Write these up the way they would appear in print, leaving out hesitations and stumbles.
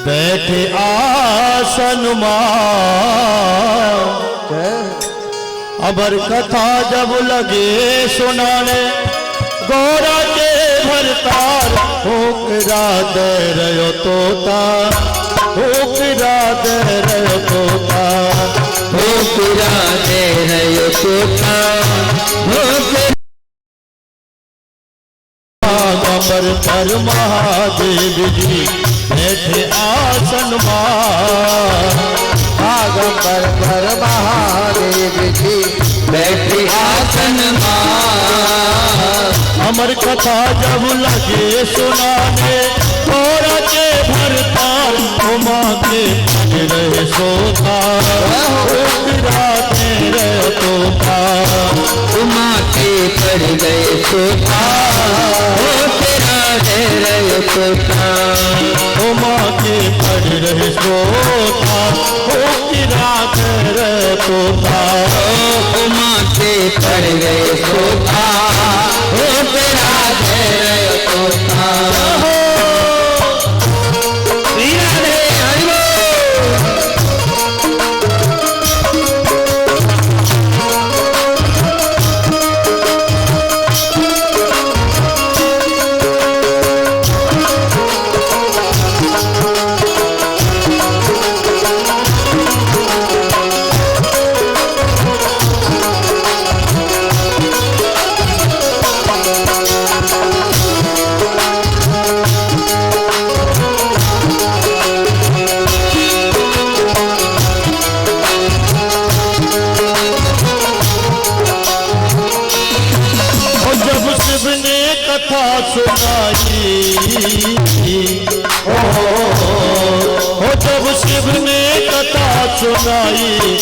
बैठे आसन अबर कथा जब लगे सुनाने गौरा के भरतार होकरा दे रयो तोता होकरा दे रयो तोता होकरा दे रयो तोता अबर पर महादेव जी बैठे आसन आगंबर पर महादेव जी बैठे आसन अमर कथा जब लगे सुनाने गौरा के भरतार उमा के रहे सोता होकरा दे रहे तोता उमा के पड़ गए सोता होकरा दे रहे तोता उमा के पड़ रहे सोता होकरा दे रहे तोता उमा के पड़ गए सोता होकरा दे रहे तोता कथा सुनाई हो जब शिव ने कथा सुनाई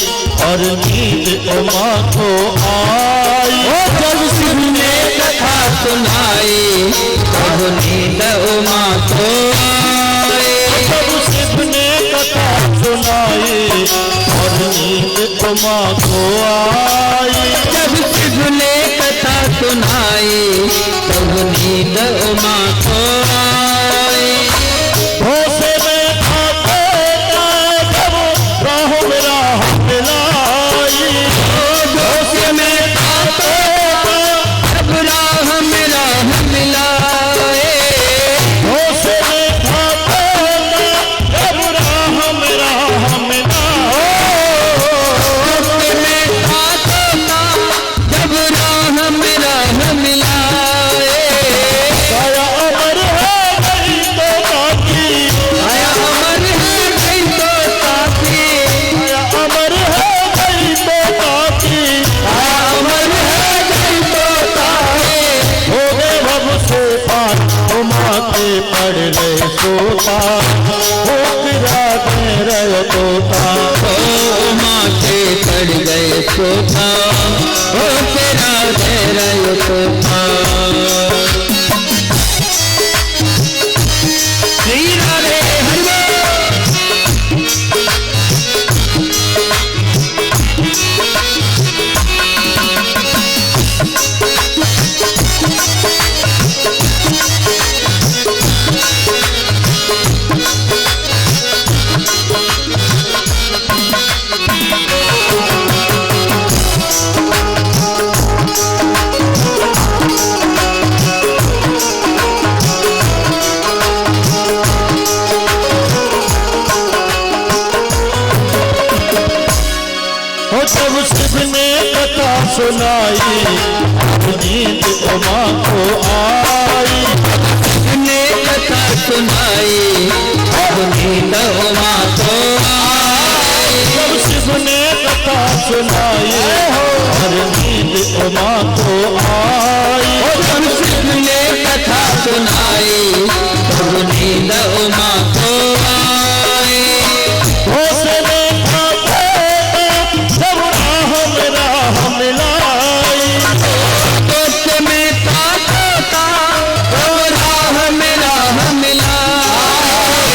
और नींद उमा को आई जब शिव ने कथा सुनाई तब नींद उमा को आई जब शिव ने कथा सुनाई और नींद उमा को आई जब शिव ने कथा सुनाई तब नींद उमा को आई भोसे में खाते जब राह में राह मिलाई भोसे में खाते जब राह में राह मिलाए भोसे में खाते जब राह में राह भोसे में खाते जब राह में राह मिलाए काया अमर है गई तो ताकी आया अमर है गई तो साथी काया अमर है गई तो ताकी आया अमर है गई तो साथी हो गए भव से पार उमा के पड़ रहे सोता होकरा दे रहे तोता उमा के पड़ गए सोता होकरा दे रहे तोता श्री राधे हरिबोल हो जब शिव ने कथा सुनाई नींद उमा को आई ने कथा सुनाई अब नींद उमा को आई जब शिव ने कथा सुनाई और नींद उमा को आई जब शिव ने कथा सुनाई तब नींद उमा को आई भोसे में खाते जब राह में राह मिलाई भोसे में खाते जब राह में राह मिलाए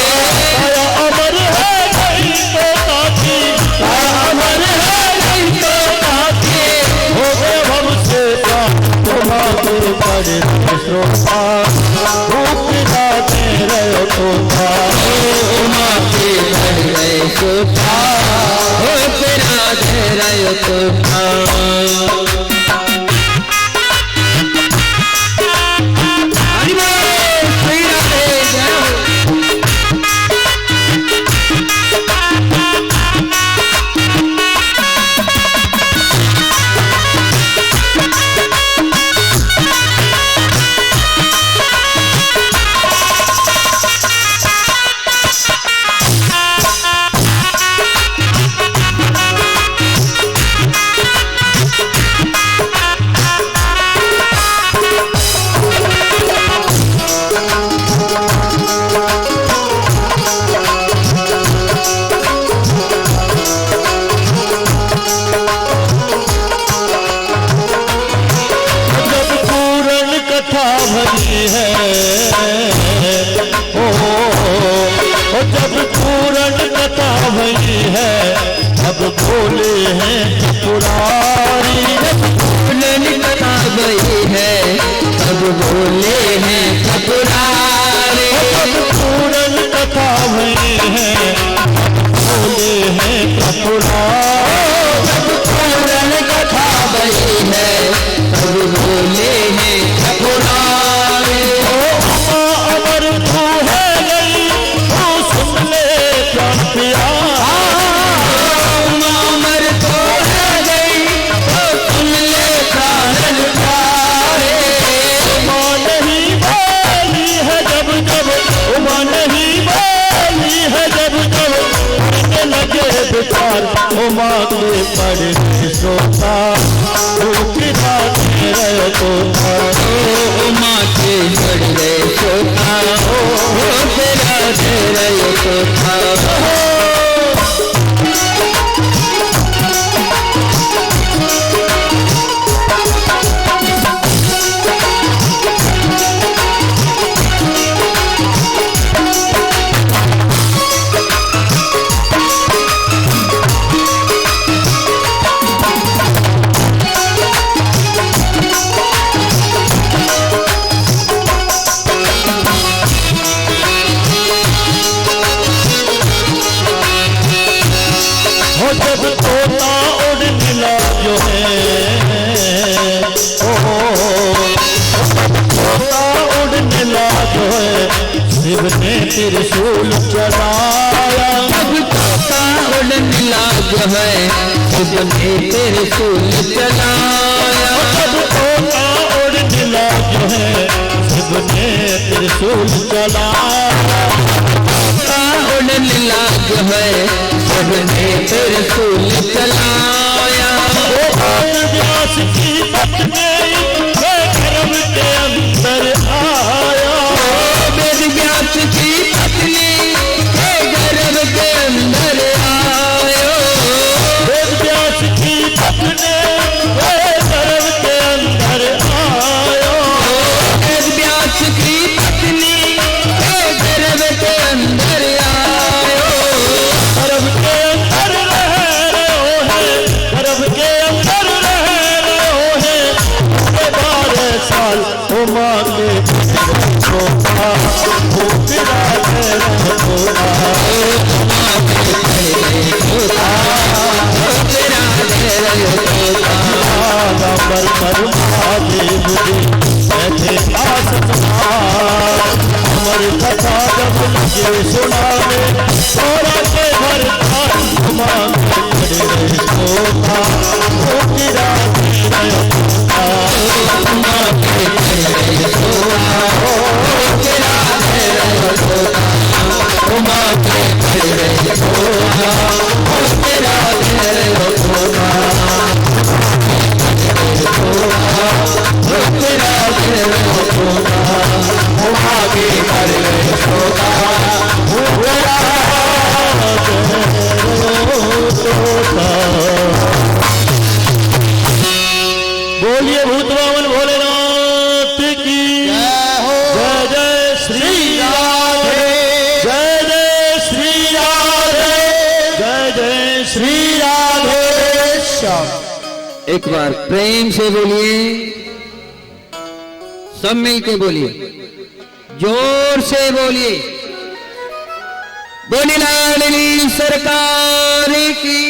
काया अमर है गई तो ताकी अमर है गई तो साथी हो गए भव से पार पड़ रहे श्रोता भूख राधे रहो तोता उमा के पड़ रहे श्रोता भूख राधे रहो तोता भरी है जब पूर्ण कथा भरी है अब बोले हैं त्रिपुरारी पूर्ण कथा भरी है अब बोले हैं त्रिपुरारी पूर्ण कथा भरी है बोले हैं त्रिपुरारी पूर्ण कथा भरी है अब बोले हैं त्रिपुरारी अमर तू है गई तू सुन ले प्राण पिया अमर तो है गई तो सुन ले प्राण प्यारे माँ नहीं बोली है जब जब माँ नहीं बोली है जब जब पढ़ने लगे बेकार माँ के पढ़े श्रोता रहे तोता माँ के पड़ रहे श्रोता भूख राधे रहो तोता जब तोता उड़ मिला जो है तोता उड़ मिला जो है शिव ने त्रिशूल चलाया जब तोता उड़ मिला जो है शिव ने त्रिशूल चलाया जब तोता उड़ मिला जो है शिव ने त्रिशूल चलाया उड़ मिला जो है शिव ने त्रिशूल चलाया व्यास की पत्नी गर्भ के अंदर आया वेद व्यास की पत्नी गर्भ के अंदर आयो वेद व्यास की पत्नी गर्भ के अंदर आयो वेद व्यास की पत्नी गर्भ के अंदर आयो गर्भ के अंदर रह रहे हैं गर्भ के अंदर रह रहे हैं 12 साल माँ के तोता भूख राधे रहो तोता पर महादेव जी बैठे आसन हमारी कथा जब लगे सुनावे थोड़ा के भर मां खड़े तोता भूख राधे रहो तोता मां के बोलिए भूतवामन भोलेनाथ की जय जय श्री राधे जय जय श्री राधे जय जय श्री राधे एक बार प्रेम से बोलिए सब मिल के बोलिए, जोर से बोलिए, बोली लाडली सरकार की।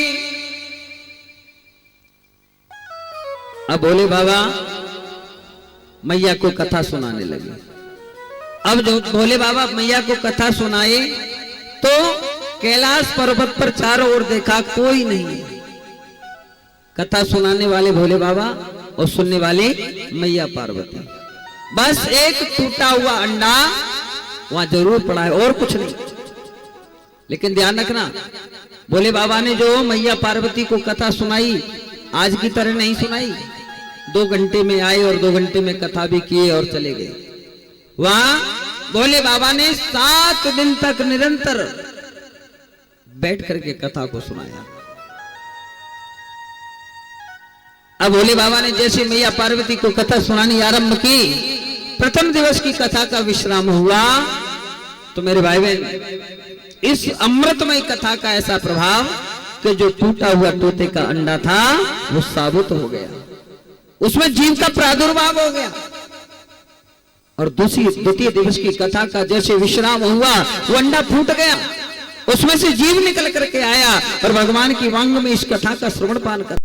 अब भोले बाबा मैया को कथा सुनाने लगे। अब जो भोले बाबा मैया को कथा सुनाए तो कैलाश पर्वत पर चारों ओर देखा, कोई नहीं है। कथा सुनाने वाले भोले बाबा और सुनने वाले मैया पार्वती। बस एक टूटा हुआ अंडा वहां जरूर पड़ा है और कुछ नहीं। लेकिन ध्यान रखना, भोले बाबा ने जो मैया पार्वती को कथा सुनाई आज की तरह नहीं सुनाई। 2 घंटे में आए और 2 घंटे में कथा भी किए और चले गए। वहां भोले बाबा ने 7 दिन तक निरंतर बैठ करके कथा को सुनाया। अब भोले बाबा ने जैसे मैया पार्वती को कथा सुनानी आरंभ की, प्रथम दिवस की कथा का विश्राम हुआ तो मेरे भाई बहन, इस अमृतमय कथा का ऐसा प्रभाव कि जो टूटा हुआ तोते का अंडा था वो साबुत हो गया, उसमें जीव का प्रादुर्भाव हो गया। और द्वितीय दिवस की कथा का जैसे विश्राम हुआ वो अंडा फूट गया, उसमें से जीव निकल करके आया और भगवान की वांग में इस कथा का श्रवण पान कर